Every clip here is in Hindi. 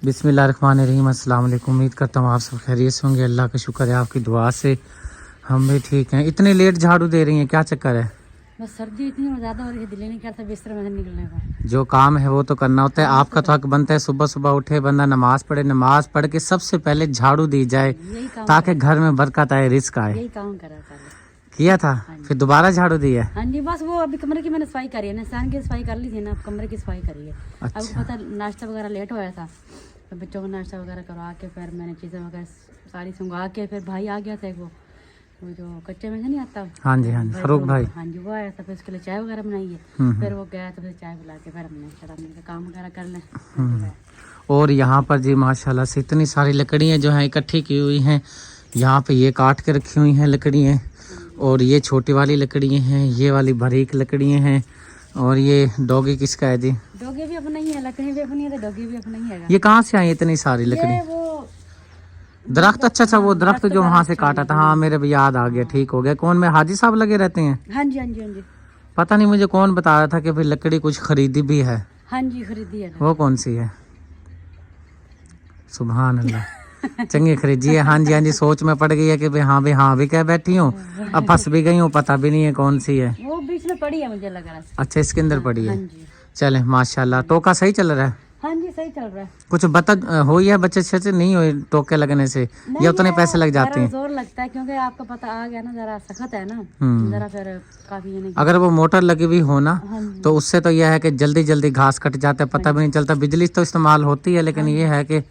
बिस्मिल्लाहिर्रहमानिर्रहीम। अस्सलाम वालेकुम। उम्मीद करता हूँ आप सब खैरियत से होंगे। अल्लाह का शुक्र है आपकी दुआ से हम भी ठीक हैं। इतने लेट झाड़ू दे रही हैं, क्या चक्कर है? बस सर्दी इतनी ज़्यादा हो रही है, दिल नहीं करता बिस्तर में से निकलने का। जो काम है वो तो करना होता है। आपका तो हक बनता है सुबह सुबह उठे बंदा नमाज पढ़े, नमाज पढ़ के सबसे पहले झाड़ू दी जाए ताकि घर में बरकत आए, रिस्क आए। यही काम करा पहले किया था, फिर दोबारा झाड़ू दी है? हाँ जी, बस वो अभी कमरे की मैंने सफाई करी है ना, शान की सफाई कर ली थी ना, अब कमरे की सफाई करी है। अच्छा। अब पता नाश्ता वगैरह लेट होया था, तो बच्चों को नाश्ता वगैरह करवा के फिर मैंने चीज़ें वगैरह सारी सुंगा के फिर भाई आ गया था एक वो जो कच्चे में से नहीं आता। हाँ जी हाँ जी, फरूक भाई। हाँ जी, वो आया था, फिर उसके लिए चाय वगैरह बनाई है। फिर वो गया तो फिर चाय बुला के फिर हमने चला काम वगैरह कर लें। और यहाँ पर जी माशाल्लाह से इतनी सारी लकड़ियाँ जो हैं इकट्ठी की हुई हैं। यहाँ पे ये काट के रखी हुई हैं लकड़ियाँ, और ये छोटी वाली लकड़ियाँ हैं, ये वाली बारीक लकड़ियाँ हैं। और ये डॉगी किसका है जी? डॉगी भी अपना ही है, लकड़ी भी अपनी है, तो डॉगी भी अपना ही है। ये कहाँ से आई इतनी सारी लकड़ी? वो दरख्त? अच्छा, वो दरख्त जो वहाँ से काटा था। हाँ, मेरे भी याद आ गया, ठीक हो गया। कौन में हाजी साहब लगे रहते हैं? हाँ जी हाँ जी हाँ जी। पता नहीं मुझे कौन बता रहा था कि भाई लकड़ी कुछ खरीदी भी है। हाँ जी, खरीदी है। वो कौन सी है? सुभान अल्लाह। चंगी खरीदी है। हाँ जी हाँ जी, सोच में पड़ गई है कि भाई हाँ भी कह बैठी हूँ, अब फंस भी गई हूँ, पता भी नहीं है कौन सी है। वो बीच में पड़ी है, मुझे लग रहा है। अच्छा, इसके अंदर पड़ी है। हाँ जी। चले माशाल्लाह। टोका सही चल रहा है? हाँ जी, सही चल रहा है। कुछ बतख हुई है बच्चे से नहीं हुई टोके लगने से, या उतने पैसे लग जाते हैं? जोर लगता है क्योंकि आपको पता आ गया ना, जरा सख्त है ना, जरा फिर काफी नहीं। अगर वो मोटर लगी हुई हो ना, हाँ तो उससे तो यह है कि जल्दी जल्दी घास कट जाता है, पता भी नहीं चलता। बिजली तो इस्तेमाल होती है, लेकिन ये है कि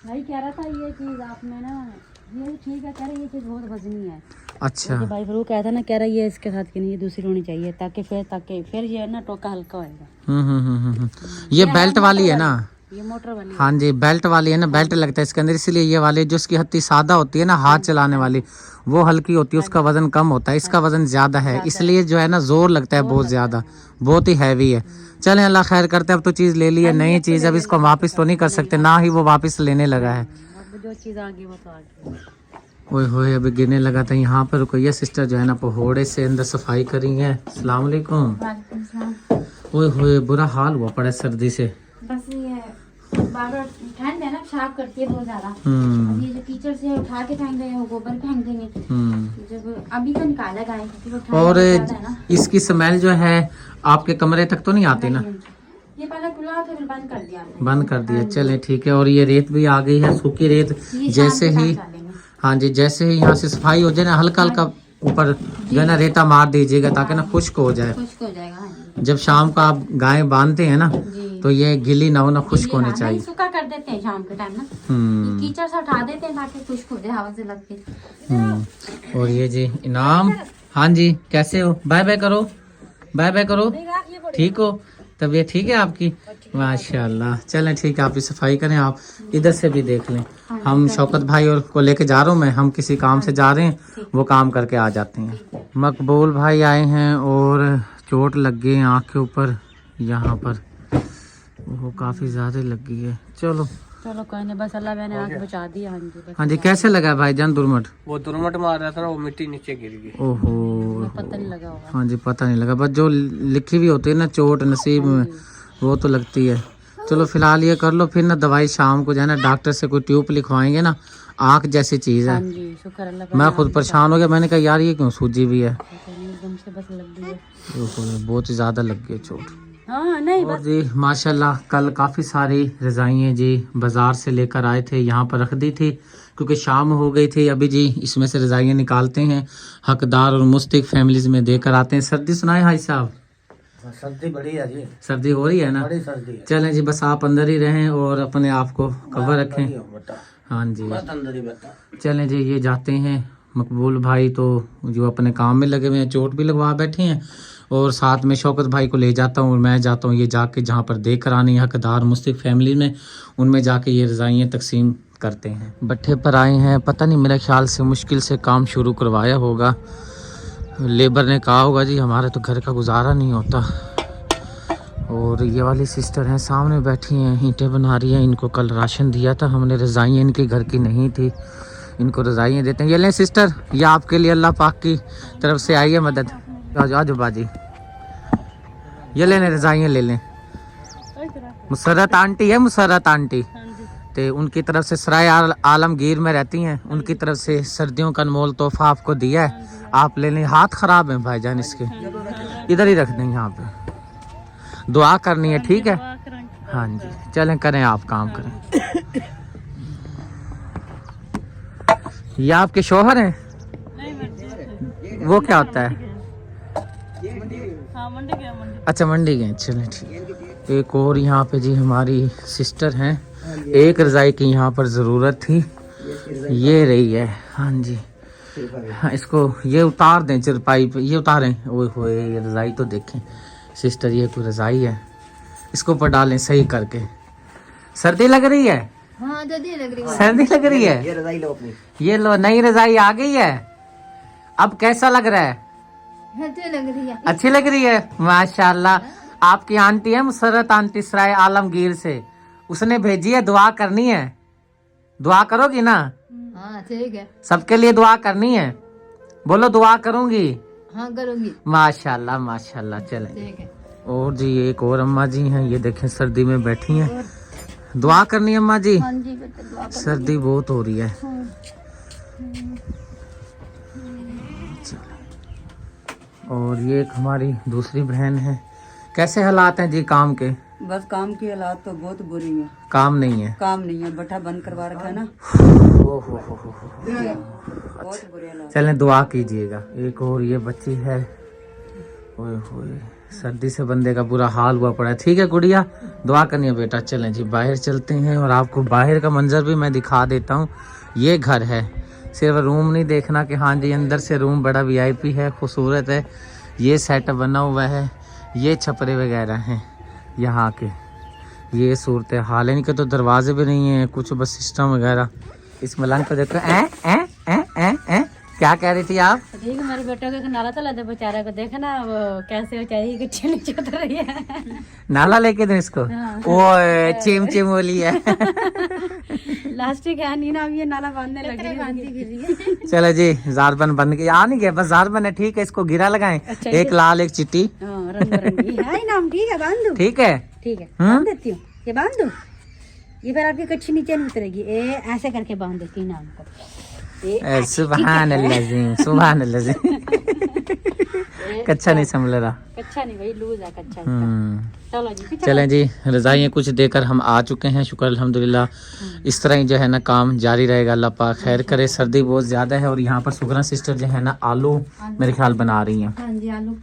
भाई कह रहा था ये चीज आपने ना, ये ठीक है, कह रहा ये चीज बहुत वजनी है। अच्छा। तो भाई फिर वो कहता ना, कह रहा ये इसके साथ की नहीं, ये दूसरी होनी चाहिए ताकि फिर ये ना टोका हल्का होएगा। ये बेल्ट वाली है ना? ये मोटर वाली। हाँ जी, बेल्ट वाली है ना, बेल्ट लगता है इसके अंदर, इसलिए ये वाली जो उसकी हत्ती सादा होती है ना, हाथ चलाने वाली, वो हल्की होती है, उसका वजन कम होता है, इसका वजन ज्यादा है, इसलिए जो है ना जोर लगता है बहुत ज्यादा, बहुत ही हैवी है। चलें, अल्लाह खैर करते। अब तो चीज ले ली है, नई चीज, अब इसको वापस तो नहीं कर सकते, ना ही वो वापस लेने लगा है। जो चीज आ गई वो तो आ गई। ओए होए, अभी गिरने लगा था। यहाँ पर रुकैया सिस्टर जो है ना पहोड़े से अंदर सफाई कर रही है। अस्सलाम वालेकुम। ओए होए, बुरा हाल हुआ पड़ा सर्दी से। बस ये बार-बार ठंड है ना, पेशाब करती है बहुत ज्यादा। अब ये जो कीचड़ से उठा के फेंक देंगे, वो गोबर फेंक देंगे, जब अभी तो निकाला गाय क्योंकि वो ठंड और है ना। इसकी स्मेल जो है आपके कमरे तक तो नहीं आती ना? ये पहले खुला था, फिर बंद कर दिया आपने। बंद कर दिया, चले ठीक है। और ये रेत भी आ गई है, सूखी रेत। जैसे ही हाँ जी, जैसे ही यहाँ से सफाई हो जाए ना, हल्का हल्का ऊपर जो है ना रेता मार दीजिएगा ताकि ना खुश्क हो जाए। खुश्क हो जाएगा। हाँ जी। जब शाम को आप गाय बांधते हैं ना, तो ये गिली ना हो, ना खुश्क होनी चाहिए। सूखा कर देते हैं शाम के टाइम ना, ये कीचड़ से उठा देते हैं ताकि खुश्क हो जाए हवा से लग के। और ये जी इनाम। हाँ जी, कैसे हो? बाय बाय करो, बाय बाय करो। ठीक हो? तबीयत ठीक है आपकी? माशाल्लाह। चलें ठीक है, आप भी सफाई करें, आप इधर से भी देख लें। हम शौकत भाई और को लेके जा रहा हूँ मैं, हम किसी काम से जा रहे हैं, वो काम करके आ जाते हैं। मकबूल भाई आए हैं और चोट लग गई आँख के ऊपर, यहाँ पर वो काफ़ी ज़्यादा लग गई है। चलो कोई नहीं, बस अल्लाह मैंने आँख बचा दी। हाँ जी, हाँ जी। कैसे लगा भाईजान दुर्मट? वो दुर्मट मार रहा था ना, वो मिट्टी नीचे गिर गई। ओहो, पता नहीं लगा होगा। हाँ जी, पता नहीं लगा। बस जो लिखी हुई होती है ना चोट नसीब में, वो तो लगती है। चलो फिलहाल ये कर लो, फिर ना दवाई शाम को जो है ना डॉक्टर से कोई ट्यूब लिखवाएंगे ना, आँख जैसी चीज़ है। हाँ जी, शुक्र अल्लाह। मैं खुद परेशान हो गया, मैंने कहा यार ये क्यों सूजी भी है। एकदम से बस लग गई है। ओहो, बहुत ही ज़्यादा लग गई चोट। हाँ नहीं और जी माशाल्लाह कल काफ़ी सारी रज़ाइयाँ जी बाज़ार से लेकर आए थे, यहाँ पर रख दी थी क्योंकि शाम हो गई थी। अभी जी इसमें से रज़ाइयाँ निकालते हैं, हकदार और मुस्तहिक फैमिलीज़ में देकर आते हैं। सर्दी सुनाए हाई साहब? सर्दी बड़ी है जी, सर्दी हो रही है ना? बड़ी सर्दी है। चलें जी, बस आप अंदर ही रहें और अपने आप को कवर रखें। हाँ जी, अंदर ही बैठा। चलें जी, ये जाते हैं। मकबूल भाई तो जो अपने काम में लगे हुए हैं, चोट भी लगवा बैठे हैं, और साथ में शौकत भाई को ले जाता हूँ और मैं जाता हूँ ये जाके जहाँ पर देख कर आनी हकदार मुस्तहिक फैमिली में, उनमें जाके ये रज़ाइयाँ तकसीम करते हैं। भट्ठे पर आए हैं, पता नहीं मेरे ख्याल से मुश्किल से काम शुरू करवाया होगा, लेबर ने कहा होगा जी हमारे तो घर का गुजारा नहीं होता। और ये वाली सिस्टर हैं सामने बैठी हैं, ईंटें बना रही हैं। इनको कल राशन दिया था हमने, रज़ाइयाँ इनके घर की नहीं थी, इनको रज़ाइयाँ देते हैं। ये लें सिस्टर, ये आपके लिए अल्लाह पाक की तरफ से आई है मदद। आज बाजी ये लेने रजाइयाँ ले लें। मुसरत आंटी है, मुसरत आंटी तो उनकी तरफ से सराय आलमगीर में रहती हैं, उनकी तरफ से सर्दियों का अनमोल तोहफा आपको दिया है, आप ले लें। हाथ खराब है भाईजान इसके, इधर ही रख दें, यहाँ पे दुआ करनी है, ठीक है। हाँ जी चलें, करें आप काम करें। ये आपके शौहर हैं? वो क्या होता है? अच्छा मंडी गए, चलें ठीक। एक और यहाँ पे जी हमारी सिस्टर हैं, एक रजाई की यहाँ पर ज़रूरत थी, ये रही है। हाँ जी हाँ, इसको ये उतार दें चरपाई पे, ये उतारें। ओए होए ये रजाई तो देखें सिस्टर, ये कोई रजाई है, इसको ऊपर डालें सही करके। सर्दी लग रही है? हाँ जल्दी लग रही है। सर्दी लग रही है? ये रजाई लो अपनी। ये लो नई रजाई आ गई है। अब कैसा लग रहा है? अच्छी लग रही है। अच्छी लग रही है माशाल्लाह। आपकी आंटी है मुसरत आंटी सराय आलमगीर से, उसने भेजी है, दुआ करनी है। दुआ करोगी ना? हाँ ठीक है। सबके लिए दुआ करनी है, बोलो दुआ करूंगी। हाँ करूंगी। माशाल्लाह माशाल्लाह। चलें ठीक है। और जी एक और अम्मा जी हैं, ये देखें सर्दी में बैठी हैं, दुआ करनी है अम्मा जी। हाँ जी बेटा दुआ कर। सर्दी बहुत हो रही है। और ये एक हमारी दूसरी बहन है। कैसे हालात हैं जी काम के? बस काम की हालात तो बहुत बुरी है। काम नहीं है? काम नहीं है, भट्ठा बंद करवा रखा है ना। हो। बहुत बुरे हालात। चलें दुआ कीजिएगा। एक और ये बच्ची है, ओए होए सर्दी से बंदे का बुरा हाल हुआ पड़ा है। ठीक है गुड़िया, दुआ करनी है बेटा। चलें जी बाहर चलते हैं और आपको बाहर का मंजर भी मैं दिखा देता हूँ। ये घर है, सिर्फ रूम नहीं देखना कि हाँ जी अंदर से रूम बड़ा वीआईपी है, खूबसूरत है। ये सेटअप बना हुआ है, ये छपरे वगैरह हैं यहाँ के, ये सूरत हाल है। इनके तो दरवाजे भी नहीं है कुछ, बस सिस्टम वगैरह। इस मलंग को देखो, ए क्या कह रही थी आप? ठीक है, मेरे बेटे को नाला तो लगा बेचारे को, देखा ना वो कैसे बेचारी के नीचे उतर रही है। नाला लेके दो इसको। ओए चिम बोली है। लास्टिक है नहीं ना, अब ये नाला बांधने लगी। चलो जी जारबन बन के आ नहीं गया, बस जारबन है, ठीक है। इसको गिरा लगाएं। अच्छा, एक लाल एक चिट्टी, रंग बिरंगी है नाम। ठीक है बांध दो। ठीक है ठीक है बांध देती हूँ, ये बांध दो। ये फिर आपकी कच्ची नीचे नहीं उतरेगी, ये ऐसे करके बांध देती हूँ नाम को। सुभान अल्लाह जी, सुभान अल्लाह जी। कच्चा नहीं संभल रहा। कच्चा नहीं भाई, लूज है कच्चा। चलो जी चलें जी, रजाइयाँ कुछ देकर हम आ चुके हैं, शुक्र अल्हम्दुलिल्लाह। इस तरह ही जो है ना काम जारी रहेगा, अल्लाह पाक खैर करे। सर्दी बहुत ज़्यादा है और यहाँ पर सुगना सिस्टर जो है ना आलू मेरे ख्याल बना रही हैं। हाँ जी आलू।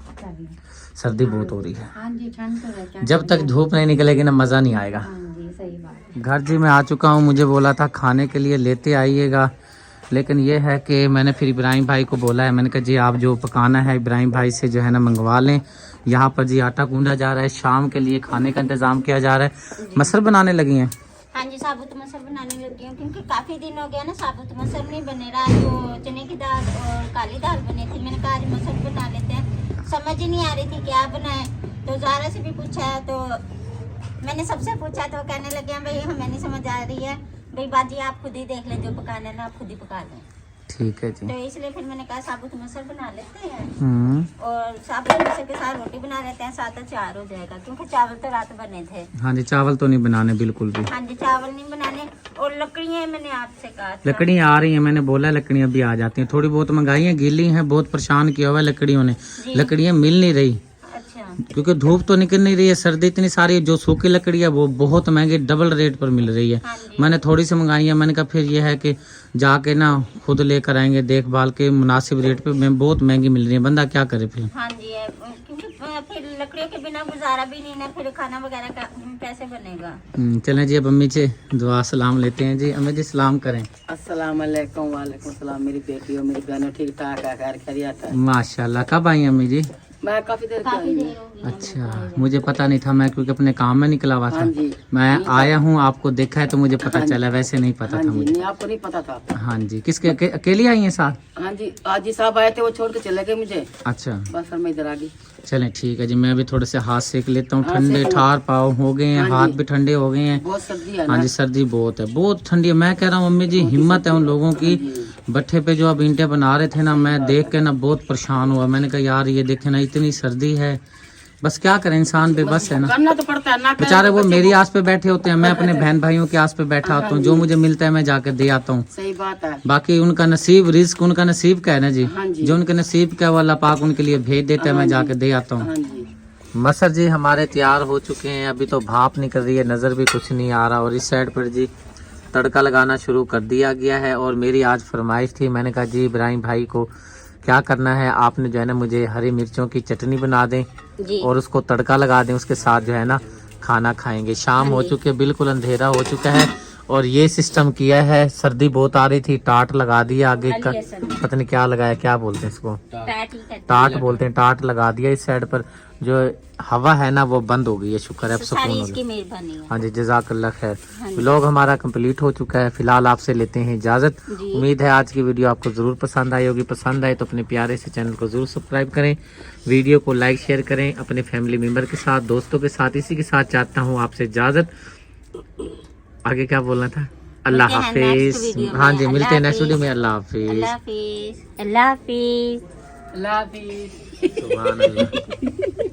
सर्दी बहुत हो रही है, हाँ जी ठंड तो है। जब तक धूप नहीं निकलेगी ना मज़ा नहीं आएगा। हाँ जी सही बात है। घर जी मैं आ चुका हूँ, मुझे बोला था खाने के लिए लेते आइएगा, लेकिन ये है कि मैंने फिर इब्राहिम भाई को बोला है, मैंने कहा जी आप जो पकाना है इब्राहिम भाई से जो है ना मंगवा लें। यहाँ पर जी आटा गूंदा जा रहा है, शाम के लिए खाने का इंतज़ाम किया जा रहा है। मसर बनाने लगी हैं? हाँ जी साबुत मसर बनाने लगी हूँ, क्योंकि काफ़ी दिन हो गया ना साबुत मसर नहीं बने रहा। तो चने की दाल और काली दाल बनी थी, मैंने कहा आज मसर बना लेते हैं। समझ ही नहीं आ रही थी क्या बनाए, तो ज़ारा से भी पूछा, तो मैंने सबसे पूछा तो कहने लगे भाई हमें नहीं समझ आ रही है, भाई बाजी आप खुद ही देख लें, जो पकाना है ना आप खुद ही पका लें। ठीक है जी। तो इसलिए फिर मैंने कहा साबुत मसर बना लेते हैं और साबुत मसर के साथ रोटी बना लेते हैं, साथ अचार हो जाएगा, क्योंकि चावल तो रात बने थे। हाँ जी चावल तो नहीं बनाने बिल्कुल भी। हाँ जी चावल नहीं बनाने। और लकड़ियाँ मैंने आपसे कहा था। लकड़ियाँ आ रही हैं, मैंने बोला लकड़ियाँ भी आ जाती हैं, थोड़ी बहुत मंगाई हैं, गीली हैं, बहुत परेशान किया हुआ है लकड़ियों ने। लकड़ियाँ मिल नहीं रही क्योंकि धूप तो निकल नहीं रही है, सर्दी इतनी सारी। जो सूखी लकड़ी है वो बहुत महंगी, डबल रेट पर मिल रही है। मैंने थोड़ी सी मंगाई है, मैंने कहा फिर ये है कि जाके ना खुद लेकर आएंगे देखभाल के मुनासिब रेट पे। बहुत महंगी मिल रही है, बंदा क्या करे फिर। हाँ जी क्योंकि फिर लकड़ियों के बिना गुजारा भी नहीं ना, फिर खाना वगैरह का कैसे बनेगा। चलें जी अब अम्मी से दुआ सलाम लेते हैं जी। अम्मी जी सलाम करें। अस्सलाम वालेकुम। वालेकुम सलाम। मेरी बेटी और मेरी बहनों ठीक ठाक है, खैर खैरियत है। माशाल्लाह। कब आई अम्मी जी? मैं काफी देर काफी देर हो गई। अच्छा मुझे पता नहीं था, मैं क्योंकि अपने काम में निकला हुआ था। हाँ जी। मैं आया हूँ, आपको देखा है तो मुझे पता चला, वैसे नहीं पता हाँ था जी, मुझे। नहीं आपको नहीं पता था। हाँ जी। किसके अकेली आई हैं साथ? हाँ जी आज जी साहब आए थे, वो छोड़ के चले गए मुझे, अच्छा बस फिर मैं इधर आ गई। चलें ठीक है जी। मैं अभी थोड़े से हाथ सेक लेता हूँ, हाँ, ठंडे सेक लो। ठार पाव हो गए हैं, हाँ हाथ जी। भी ठंडे हो गए हैं। बहुत सर्दी है हाँ ना। जी सर्दी बहुत है, बहुत ठंडी है। मैं कह रहा हूँ अम्मी जी हिम्मत है उन लोगों की, भट्ठे पे जो अब ईंटें बना रहे थे ना, मैं देख के ना बहुत परेशान हुआ। मैंने कहा यार ये देखे ना, इतनी सर्दी है, बस क्या करें, इंसान बेबस है ना। करना तो पड़ता है ना। बेचारे वो मेरी आस पे बैठे होते हैं, मैं अपने बहन भाइयों के आस पे बैठा होता हूँ। जो मुझे मिलता है मैं जाकर दे आता हूँ। सही बात है। बाकी उनका नसीब, रिस्क उनका नसीब का है ना जी। हाँ जी। जो उनके नसीब का है वो अल्लाह पाक उनके लिए भेज देता है, मैं जाके दे आता हूँ। हाँ जी। मसर जी हमारे तैयार हो चुके हैं। अभी तो भाप निकल रही है, नज़र भी कुछ नहीं आ रहा। और इस साइड पर जी तड़का लगाना शुरू कर दिया गया है। और मेरी आज फरमाइश थी, मैंने कहा जी इब्राहिम भाई को क्या करना है, आपने जो है ना मुझे हरी मिर्चों की चटनी बना दें जी और उसको तड़का लगा दें, उसके साथ जो है ना खाना खाएंगे। शाम हो चुकी है, बिल्कुल अंधेरा हो चुका है। और ये सिस्टम किया है, सर्दी बहुत आ रही थी, टाट लगा दिया आगे का, पता नहीं क्या लगाया, क्या बोलते हैं इसको, टाट बोलते हैं, टाट लगा दिया। इस साइड पर जो हवा है ना वो बंद हो गई है, शुक्र है, अब सुकून हो इसकी गया। मेहरबानी है। हाँ जी, जज़ाकल्लाह खैर। व्लॉग हमारा कंप्लीट हो चुका है। फिलहाल आपसे लेते हैं इजाजत। उम्मीद है आज की वीडियो आपको जरूर पसंद आई होगी। पसंद आए तो अपने प्यारे से चैनल को जरूर सब्सक्राइब करें, वीडियो को लाइक शेयर करें अपने फैमिली मेंबर के साथ, दोस्तों के साथ। इसी के साथ चाहता हूँ आपसे इजाजत। आगे क्या बोलना था? अल्लाह हाफिज। हाँ जी, मिलते हैं नेक्स्ट वीडियो में। अल्लाह हाफिज। अल्लाह हाफिज। अल्लाह हाफिज। अल्लाह हाफिज। सुभान अल्लाह।